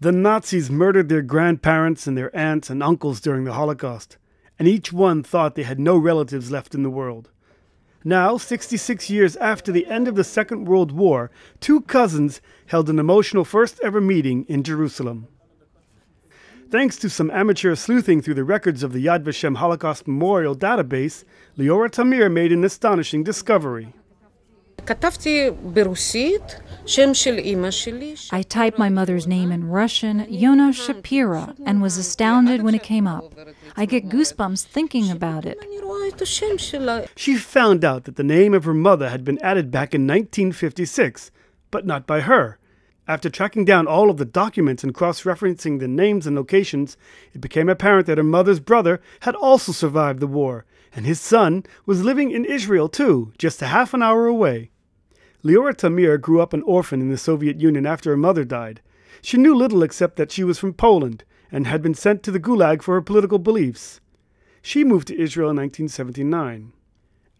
The Nazis murdered their grandparents and their aunts and uncles during the Holocaust, and each one thought they had no relatives left in the world. Now, 66 years after the end of the Second World War, two cousins held an emotional first-ever meeting in Jerusalem. Thanks to some amateur sleuthing through the records of the Yad Vashem Holocaust Memorial database, Liora Tamir made an astonishing discovery. I typed my mother's name in Russian, Yona Shapira, and was astounded when it came up. I get goosebumps thinking about it. She found out that the name of her mother had been added back in 1956, but not by her. After tracking down all of the documents and cross-referencing the names and locations, it became apparent that her mother's brother had also survived the war, and his son was living in Israel too, just a half an hour away. Liora Tamir grew up an orphan in the Soviet Union after her mother died. She knew little except that she was from Poland and had been sent to the Gulag for her political beliefs. She moved to Israel in 1979.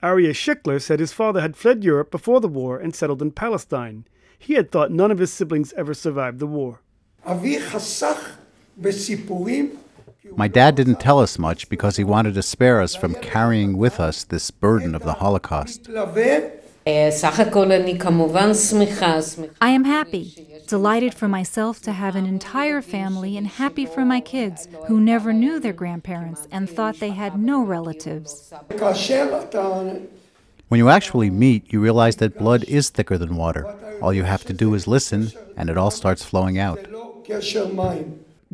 Aryeh Schickler said his father had fled Europe before the war and settled in Palestine. He had thought none of his siblings ever survived the war. My dad didn't tell us much because he wanted to spare us from carrying with us this burden of the Holocaust. I am happy, delighted for myself to have an entire family and happy for my kids who never knew their grandparents and thought they had no relatives. When you actually meet, you realize that blood is thicker than water. All you have to do is listen, and it all starts flowing out.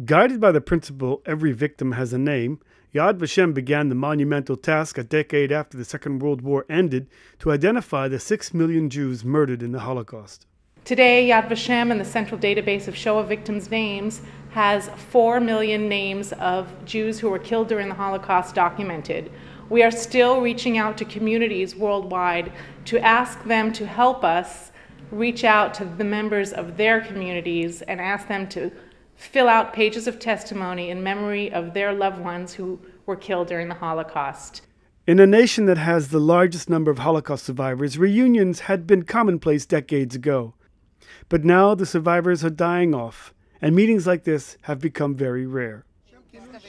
Guided by the principle every victim has a name, Yad Vashem began the monumental task a decade after the Second World War ended to identify the 6 million Jews murdered in the Holocaust. Today, Yad Vashem and the central database of Shoah victims' names has 4 million names of Jews who were killed during the Holocaust documented. We are still reaching out to communities worldwide to ask them to help us reach out to the members of their communities and ask them to fill out pages of testimony in memory of their loved ones who were killed during the Holocaust. In a nation that has the largest number of Holocaust survivors, reunions had been commonplace decades ago. But now the survivors are dying off, and meetings like this have become very rare.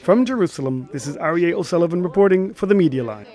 From Jerusalem, this is Aryeh O'Sullivan reporting for the Media Line.